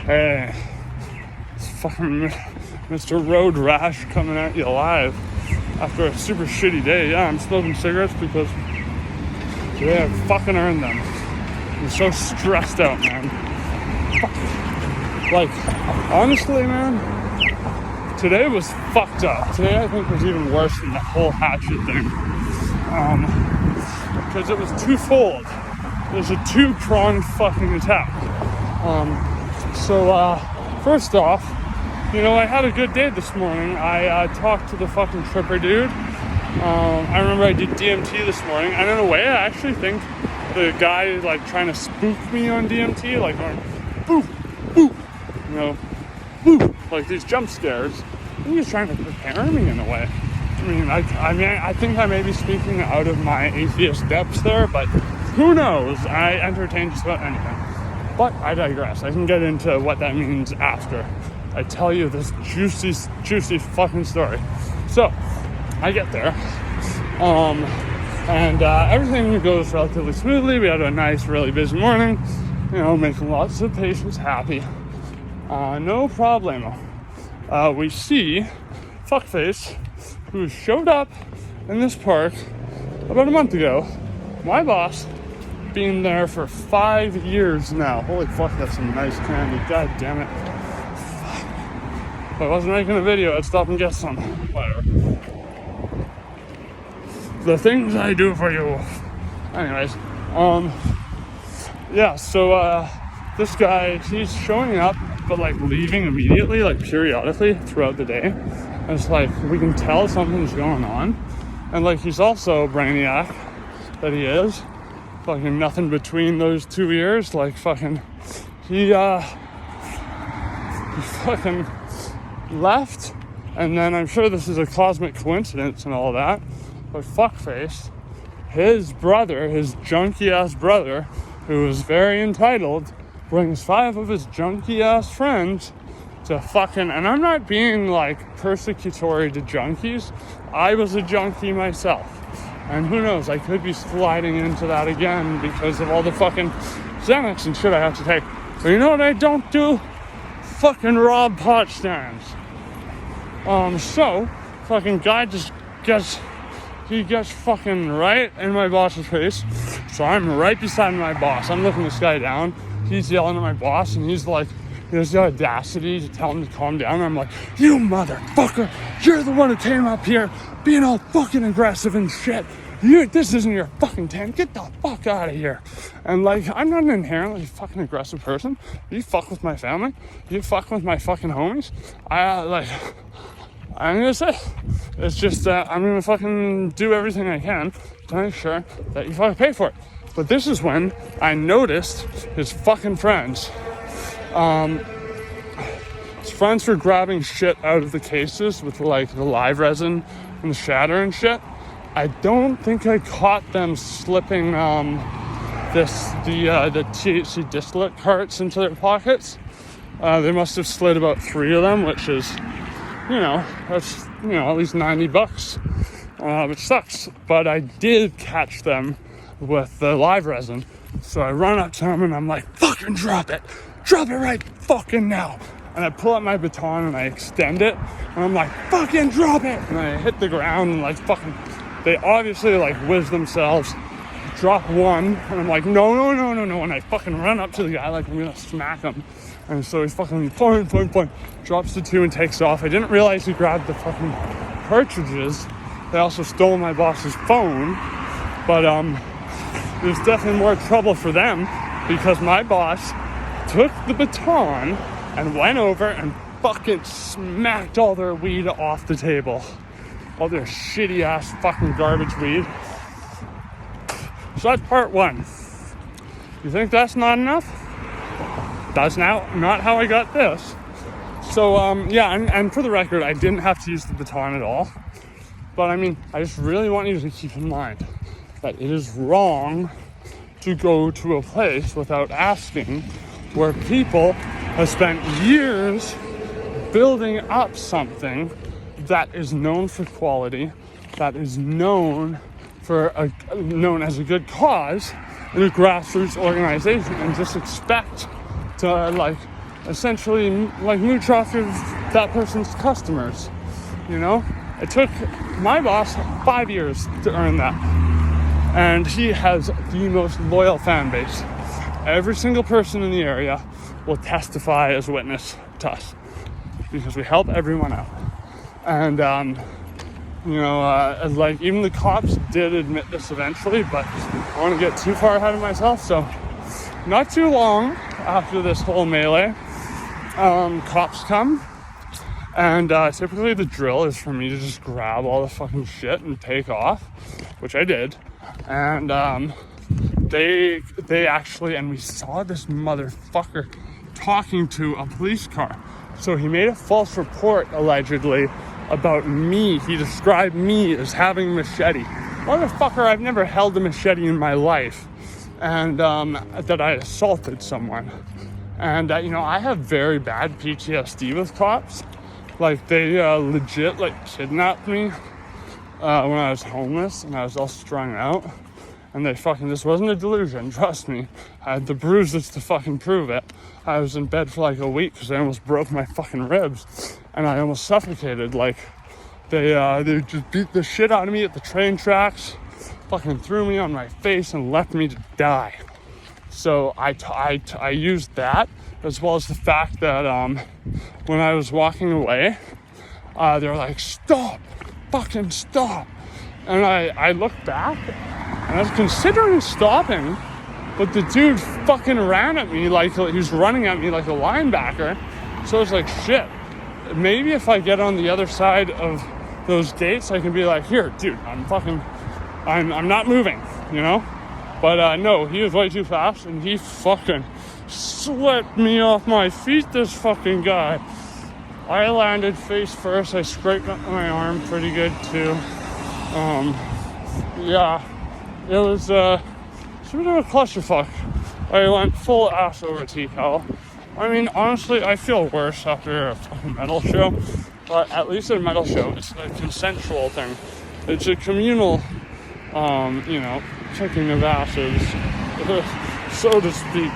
Hey, it's fucking Mr. Road Rash coming at you live after a super shitty day. Yeah, I'm smoking cigarettes because today I fucking earned them. I'm so stressed out, man. Like, honestly, man, today was fucked up. Today I think was even worse than the whole hatchet thing. Because it was twofold. It was a two-pronged fucking attack. First off, I had a good day this morning. I talked to the fucking tripper dude. I remember I did DMT this morning, and in a way, I actually think the guy like trying to spook me on DMT, like going boop, boop, boop, like these jump scares. I think he's trying to prepare me in a way. I think I may be speaking out of my atheist depths there, but who knows? I entertain just about anything. But I digress. I can get into what that means after I tell you this juicy fucking story. So, I get there, and everything goes relatively smoothly. We had a nice, really busy morning, making lots of patients happy. No problemo. We see fuckface who showed up in this park about a month ago. My boss, been there for 5 years now. Holy fuck, that's some nice candy. God damn it. If I wasn't making a video, I'd stop and get some. Whatever. The things I do for you. Anyways, this guy, he's showing up, but like leaving immediately, like periodically throughout the day. And it's like, we can tell something's going on. And like, he's also a brainiac that he is. Fucking nothing between those 2 ears. Like fucking, he fucking left, and then I'm sure this is a cosmic coincidence and all that, but fuckface, his brother, his junky ass brother, who is very entitled, brings 5 of his junky ass friends to fucking, and I'm not being like persecutory to junkies. I was a junkie myself. And who knows, I could be sliding into that again because of all the fucking Xanax and shit I have to take. But you know what I don't do? Fucking rob pot stands. Fucking guy just gets fucking right in my boss's face. So I'm right beside my boss. I'm looking this guy down. He's yelling at my boss, and he's like, he has the audacity to tell him to calm down. I'm like, you motherfucker, you're the one who came up here being all fucking aggressive and shit. This isn't your fucking tent. Get the fuck out of here. And like, I'm not an inherently fucking aggressive person. You fuck with my family, you fuck with my fucking homies, I'm gonna say, it's just I'm gonna fucking do everything I can to make sure that you fucking pay for it. But this is when I noticed his fucking friends. His friends were grabbing shit out of the cases with like the live resin and the shatter and shit. I don't think I caught them slipping the THC distillate carts into their pockets. They must have slid about 3 of them, which is, that's at least $90, which sucks. But I did catch them with the live resin, so I run up to them and I'm like, fucking drop it right fucking now. And I pull out my baton and I extend it, and I'm like, fucking drop it. And I hit the ground and like fucking, they obviously like whiz themselves, drop one, and I'm like, no. And I fucking run up to the guy like I'm gonna smack him. And so he fucking point, drops the 2 and takes off. I didn't realize he grabbed the fucking cartridges. They also stole my boss's phone. But there's definitely more trouble for them because my boss took the baton and went over and fucking smacked all their weed off the table. All their shitty ass fucking garbage weed. So that's part 1. You think that's not enough? That's now not how I got this. So and for the record, I didn't have to use the baton at all. But I just really want you to keep in mind that it is wrong to go to a place without asking, where people have spent years building up something that is known for quality, that is known as a good cause in a grassroots organization, and just expect to like essentially like mooch off of that person's customers, you know? It took my boss 5 years to earn that. And he has the most loyal fan base. Every single person in the area will testify as witness to us because we help everyone out. And, like even the cops did admit this eventually, but I don't want to get too far ahead of myself. So not too long after this whole melee, cops come. And typically the drill is for me to just grab all the fucking shit and take off, which I did. And they actually, and we saw this motherfucker talking to a police car. So he made a false report, allegedly, about me. He described me as having a machete. Motherfucker, I've never held a machete in my life. And that I assaulted someone. And, I have very bad PTSD with cops. Like, they legit, kidnapped me when I was homeless and I was all strung out. And this wasn't a delusion, trust me. I had the bruises to fucking prove it. I was in bed for a week because I almost broke my fucking ribs. And I almost suffocated. They just beat the shit out of me at the train tracks, fucking threw me on my face and left me to die. So I used that, as well as the fact that when I was walking away, they were like, stop, fucking stop. And I looked back, and I was considering stopping, but the dude fucking ran at me like he was running at me like a linebacker. So I was like, shit, maybe if I get on the other side of those gates, I can be like, here, dude, I'm not moving, you know? But no, he was way too fast, and he fucking swept me off my feet, this fucking guy. I landed face first. I scraped up my arm pretty good, too. It was a bit of a clusterfuck. I went full ass over T-Cal. I mean, honestly, I feel worse after a fucking metal show, but at least at a metal show, it's a consensual thing. It's a communal, kicking of asses, so to speak.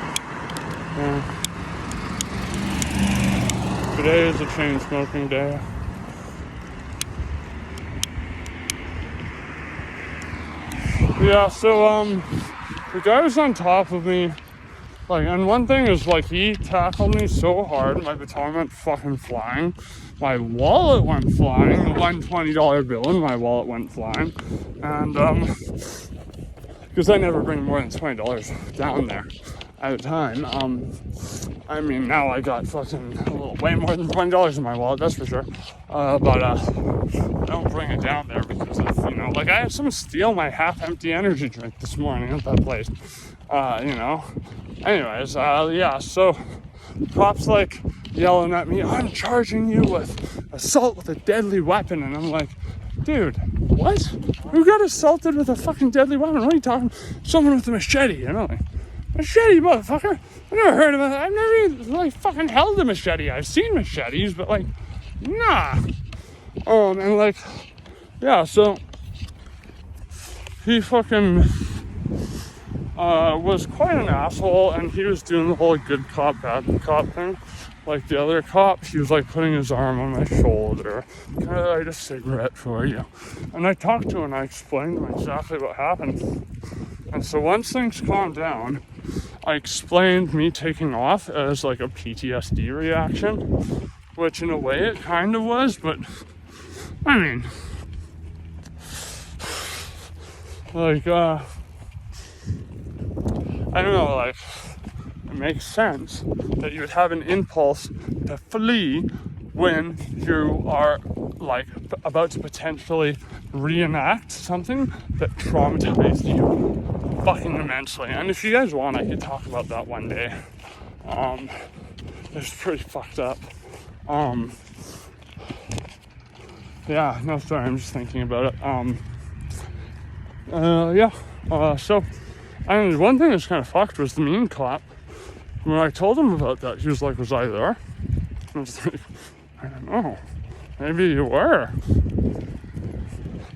Today is a chain smoking day. Yeah, so the guy was on top of me, and one thing is he tackled me so hard, my baton went fucking flying, my wallet went flying, the $120 bill in my wallet went flying, and because I never bring more than $20 down there at a time. Now I got fucking way more than $20 in my wallet, that's for sure. But I don't bring it down there because of, I had someone steal my half-empty energy drink this morning at that place. Anyways, so cops yelling at me, I'm charging you with assault with a deadly weapon, and I'm like, dude, what? Who got assaulted with a fucking deadly weapon? What are you talking? Someone with a machete, Machete, motherfucker. I've never heard of it. I've never even fucking held a machete. I've seen machetes, but nah. So he fucking was quite an asshole, and he was doing the whole good cop, bad cop thing. Like the other cop, he was putting his arm on my shoulder. Can I light a cigarette for you? And I talked to him and I explained to him exactly what happened. And so once things calmed down, I explained me taking off as a PTSD reaction, which in a way it kind of was, but I mean, I don't know, it makes sense that you would have an impulse to flee when you are about to potentially reenact something that traumatized you fucking immensely. And if you guys want, I could talk about that one day. It's pretty fucked up. Sorry, I'm just thinking about it. So and one thing that's kind of fucked was the mean cop. When I told him about that, he was like, was I there? I was like, I don't know. Maybe you were.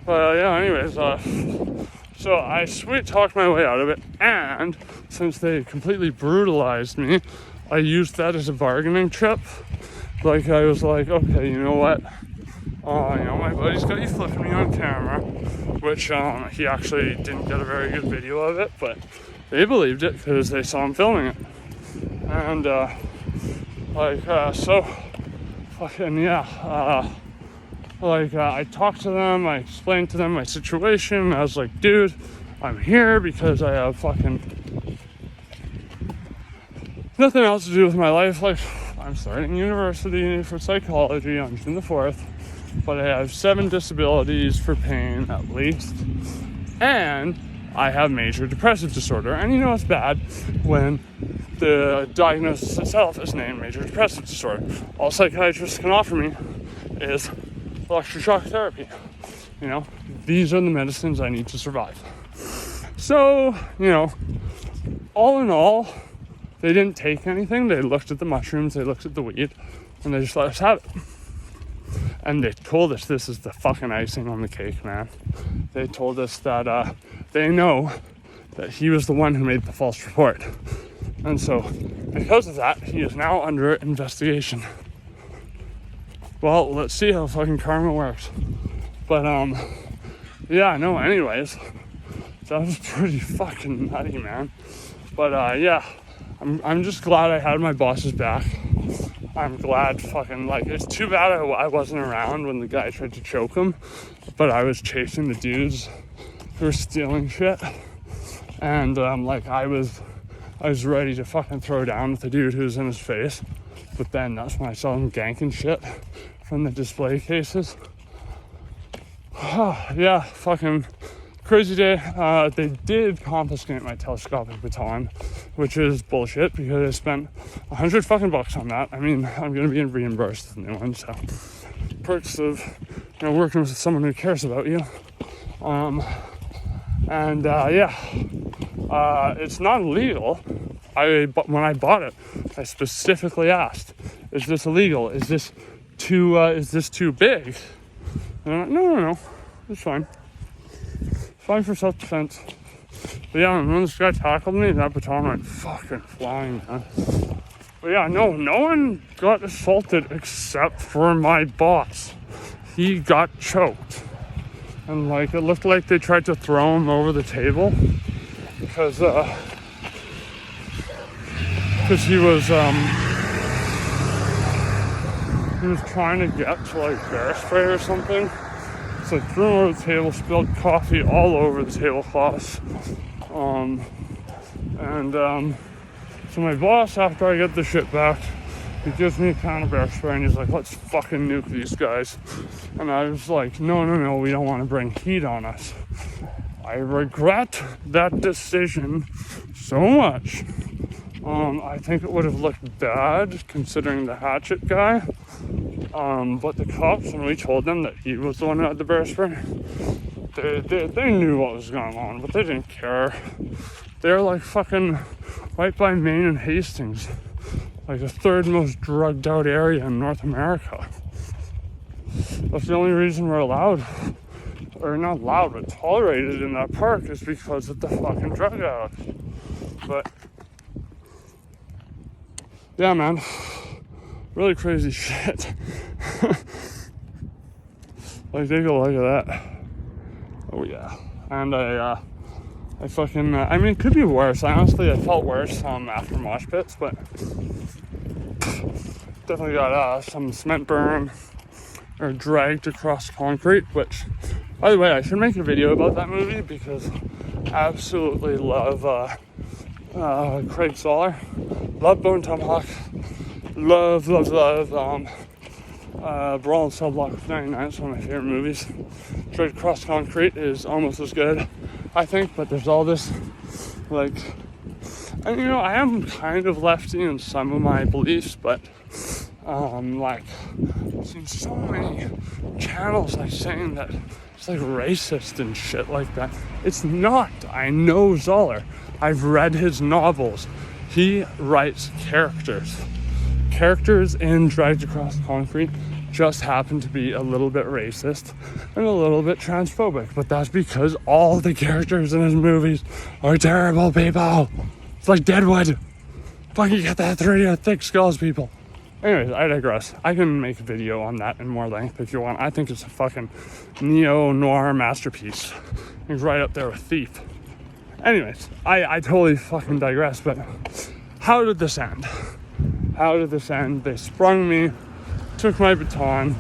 But anyways, so I sweet talked my way out of it, and since they completely brutalized me, I used that as a bargaining chip. Like, I was like, okay, you know what? My buddy's got you flipping me on camera, which he actually didn't get a very good video of it, but they believed it because they saw him filming it. And I talked to them, I explained to them my situation. I was like, dude, I'm here because I have fucking nothing else to do with my life. Like, I'm starting university for psychology on June the 4th, but I have 7 disabilities for pain at least, and I have major depressive disorder. And you know it's bad when the diagnosis itself is named major depressive disorder. All psychiatrists can offer me is electroshock therapy. You know, these are the medicines I need to survive. So, you know, all in all, they didn't take anything. They looked at the mushrooms, they looked at the weed, and they just let us have it. And they told us this is the fucking icing on the cake, man. They told us that they know that he was the one who made the false report. And so, because of that, he is now under investigation. Well, let's see how fucking karma works. But, anyways, that was pretty fucking nutty, man. But, I'm just glad I had my boss's back. I'm glad it's too bad I wasn't around when the guy tried to choke him, but I was chasing the dudes who were stealing shit. And, I was ready to fucking throw down with the dude who was in his face. But then that's when I saw him ganking shit from the display cases. Yeah, fucking crazy day. They did confiscate my telescopic baton, which is bullshit because I spent $100 on that. I mean, I'm gonna be reimbursed the new one, so perks of working with someone who cares about you. It's not illegal. When I bought it, I specifically asked, "Is this illegal? Is this too big?" And they're like, no, it's fine. Fine for self-defense. But yeah, when this guy tackled me, that baton went fucking flying, man. But yeah, no one got assaulted except for my boss. He got choked. And it looked like they tried to throw him over the table because he was trying to get to bear spray or something. So threw him over the table, spilled coffee all over the tablecloths. So my boss, after I get the shit back, he gives me a can of bear spray and he's like, let's fucking nuke these guys. And I was like, no, we don't want to bring heat on us. I regret that decision so much. I think it would have looked bad considering the hatchet guy. But the cops, when we told them that he was the one who had the bear spray, they knew what was going on, but they didn't care. They're fucking right by Maine and Hastings, the 3rd most drugged out area in North America. That's the only reason we're allowed, or not allowed, but tolerated in that park is because of the fucking drug out. But yeah, man, really crazy shit. Take a look at that. Oh yeah. And it could be worse. Honestly, I felt worse after mosh pits, but definitely got some cement burn or dragged across concrete, which, by the way, I should make a video about that movie because I absolutely love Craig Soller. Love Bone Tomahawk. Love Brawl and Cell Block 99. It's one of my favorite movies. Straight Across Concrete is almost as good, I think, but there's all this I am kind of lefty in some of my beliefs, but I've seen so many channels saying that it's racist and shit like that. It's not. I know Zoller. I've read his novels. He writes characters. Characters in Dragged Across Concrete just happen to be a little bit racist and a little bit transphobic, but that's because all the characters in his movies are terrible people. It's like Deadwood. Fucking get that 3 thick skulls, people. Anyways, I digress. I can make a video on that in more length if you want. I think it's a fucking neo-noir masterpiece. It's right up there with Thief. Anyways, I totally fucking digress, but how did this end? They sprung me, took my baton.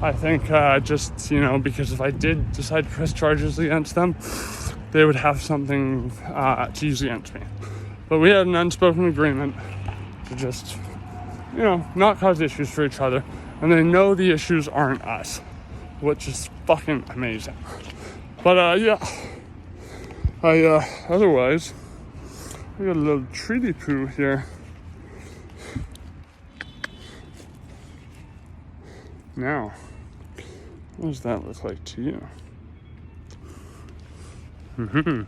I think just, because if I did decide to press charges against them, they would have something to use against me. But we had an unspoken agreement to just, not cause issues for each other. And they know the issues aren't us, which is fucking amazing. But otherwise, we got a little treaty poo here. Now, what does that look like to you? I'm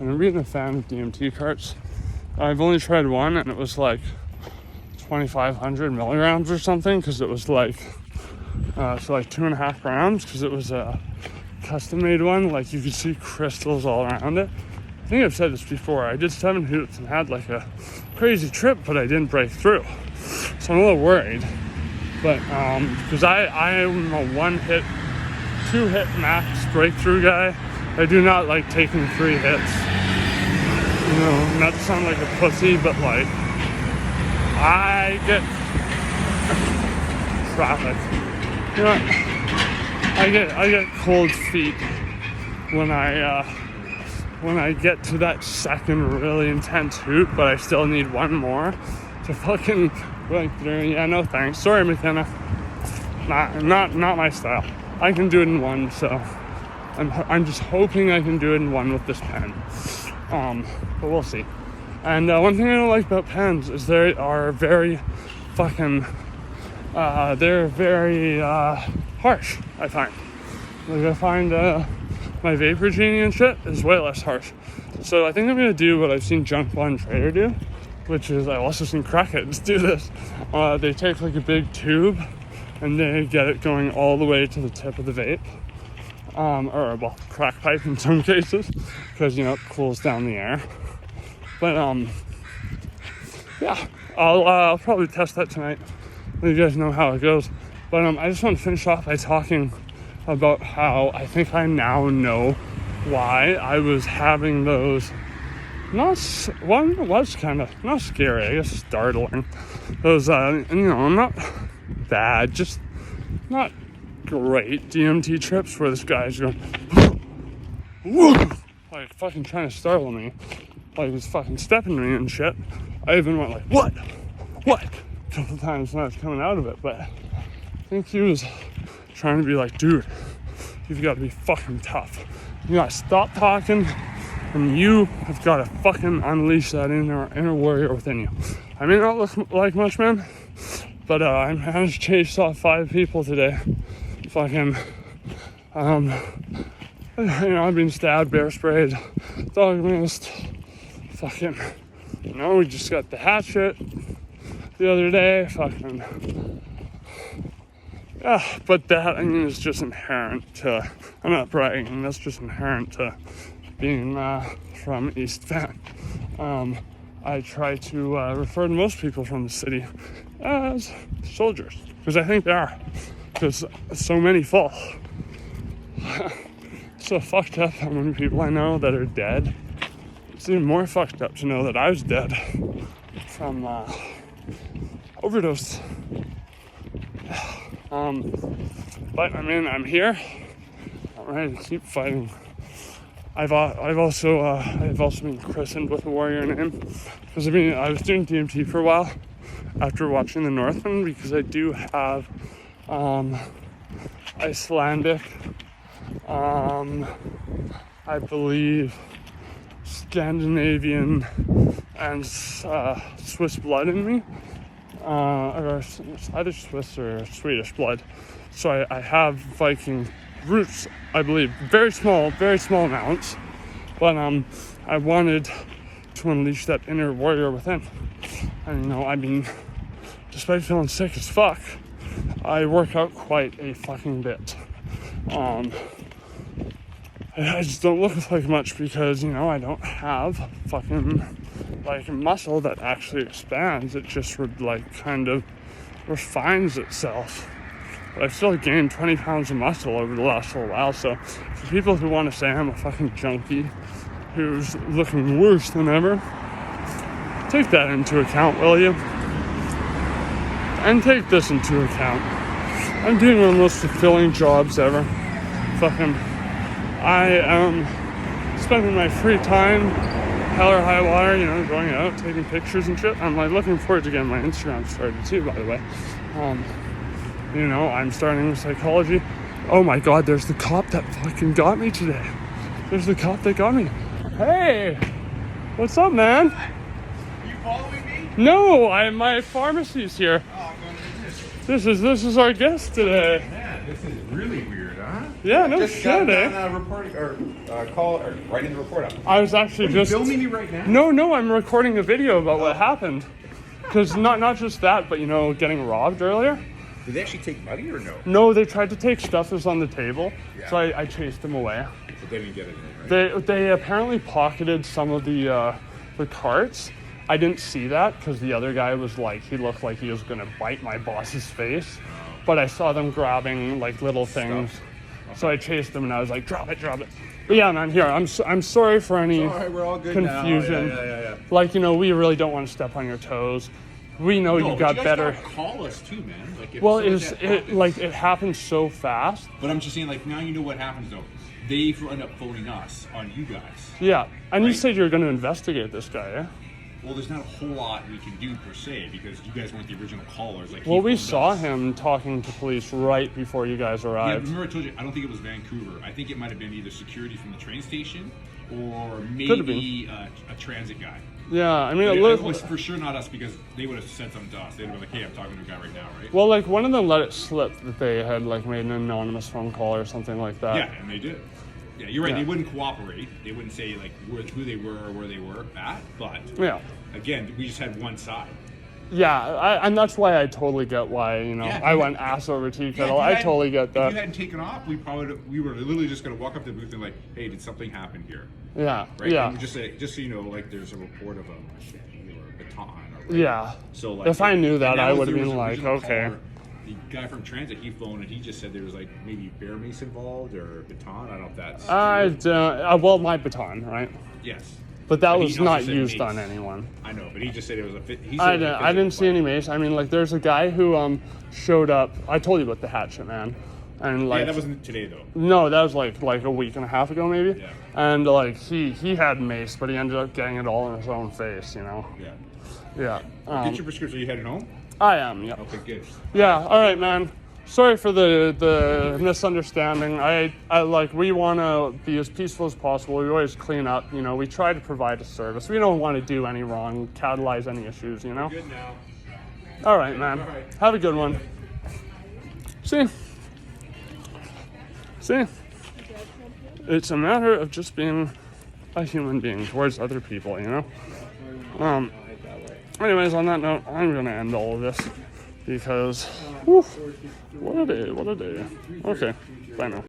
really a fan of DMT carts. I've only tried one, and it was like 2,500 milligrams or something, because it was like 2.5 grams, because it was a custom-made one. Like, you could see crystals all around it. I think I've said this before. I did 7 hoots and had like a crazy trip, but I didn't break through. So I'm a little worried. But, because I am a 1-hit, 2-hit max breakthrough guy. I do not like taking 3 hits. Not to sound like a pussy, but like, I get traffic. I get cold feet when I get to that second really intense hoot, but I still need one more to fucking break through. Yeah, no thanks. Sorry, McKenna. Not my style. I can do it in one, so I'm just hoping I can do it in one with this pen. But we'll see. And one thing I don't like about pens is they are very fucking, they're very harsh, I find. Like, I find my Vapor Genie and shit is way less harsh. So I think I'm going to do what I've seen Junk One Trader do, which is, I've also seen crackheads do this. They take like a big tube and they get it going all the way to the tip of the vape. Crack pipe in some cases, because, it cools down the air. But, I'll probably test that tonight. Let you guys know how it goes. But, I just want to finish off by talking about how I think I now know why I was having those, one was kind of, not scary, I guess startling. Those, not bad, just not great DMT trips where this guy's going, like fucking trying to startle me, like he's fucking stepping me and shit. I even went like, what, a couple times when I was coming out of it, but I think he was trying to be like, dude, you've got to be fucking tough. You gotta stop talking, and you have got to fucking unleash that inner warrior within you. I may not look like much, man, but I managed to chase off 5 people today. Fucking, I've been stabbed, bear sprayed, dog missed. Fucking, we just got the hatchet the other day. Fucking, yeah, but that, is just inherent to, I'm not bragging, that's just inherent to being from East Van. I try to refer to most people from the city as soldiers, because I think they are, because so many fall. So fucked up how many people I know that are dead. It's even more fucked up to know that I was dead from overdose. But I'm here. I'm ready to keep fighting. I've also been christened with a warrior name, because I was doing DMT for a while after watching The Northman, because I do have Icelandic, I believe Scandinavian and Swiss blood in me, or either Swiss or Swedish blood. So I have Viking roots, I believe, very small amounts, but I wanted to unleash that inner warrior within. And despite feeling sick as fuck, I work out quite a fucking bit. I just don't look like much because, I don't have fucking like muscle that actually expands. It just like kind of refines itself. But I've still gained 20 pounds of muscle over the last little while. So for people who want to say I'm a fucking junkie who's looking worse than ever, take that into account, will you? And take this into account. I'm doing one of the most fulfilling jobs ever. Fucking, I am spending my free time, hell or high water, you know, going out, taking pictures and shit. I'm like looking forward to getting my Instagram started too, by the way. You know, I'm starting with psychology. Oh my God, there's the cop that fucking got me today. There's the cop that got me. Hey, what's up, man? Are you following me? No, my pharmacy's here. Oh, I'm going to this. This is our guest today. Man, this is really weird, huh? Yeah, no just shit, got reporting or call or writing the report up. I was actually just filming me right now. No, I'm recording a video about what happened. Because not just that, but you know, getting robbed earlier. Did they actually take money or no? No, they tried to take stuff that was on the table, Yeah. so I chased them away. But they didn't get it, right? They apparently pocketed some of the carts. I didn't see that because the other guy was like, he looked like he was gonna bite my boss's face. But I saw them grabbing like little things, so I chased them and I was like, drop it. But yeah, man, here I'm sorry for any We're all good confusion. now. Yeah. Like, you know, we really don't want to step on your toes. We know you got better. Call us too, man. Like, Well, it happened so fast. But I'm just saying, like, now you know what happens though. They end up phoning us on you guys. Yeah, and you Right. said you were going to investigate this guy, yeah? Well, there's not a whole lot we can do per se because you guys weren't the original callers. Like, Well, we saw him talking to police right before you guys Yeah, arrived. remember I told you, I don't think it was Vancouver. I think it might have been either security from the train station or Could've maybe a transit guy. Yeah, I mean, It was for sure not us because they would have said something to us. They'd have been like, hey, I'm talking to a guy right now, right? well, like one of them let it slip that they had like made an anonymous phone call or something like that. Yeah, and they did. Yeah, you're right. Yeah. They wouldn't cooperate. They wouldn't say like who they were or where they were at. But Yeah. again, we just had one side. Yeah, and that's why I totally get why, you know, Yeah, I went ass over tea Yeah, kettle. if you I hadn't- totally get If that. you hadn't taken off, we were literally just gonna walk up to the booth and like, hey, did something happen here? Yeah, Right? yeah. And just so you know, like there's a report of a machete or a baton. Or, Yeah. So like, If I knew that, and I was would have the been like, original okay. caller. The guy from transit, he phoned and he just said there was like maybe bear mace involved or baton. I don't know if that's I true. don't, well, my baton, right? Yes. But that But he was also not said used mace. on anyone. I know, but he just said it was a fit. He said I it was a didn't, I didn't see physical any mace. I mean, like, there's a guy who showed up. I told you about the hatchet, man. And like, yeah, that wasn't today though. no, that was like a week and a half ago, maybe. Yeah. And like he had mace, but he ended up getting it all in his own face, you know. Yeah. Yeah. Get your prescription. Are you heading home? I am. Yeah. Okay, good. Yeah. All right, man. Sorry for the misunderstanding. I like, we want to be as peaceful as possible. We always clean up, you know. We try to provide a service. We don't want to do any wrong, catalyze any issues, you know. Good now. All right, man. All right. Have a good one. See? It's a matter of just being a human being towards other people, you know? Anyways, on that note, I'm going to end all of this because, whew, what a day. Okay, bye now.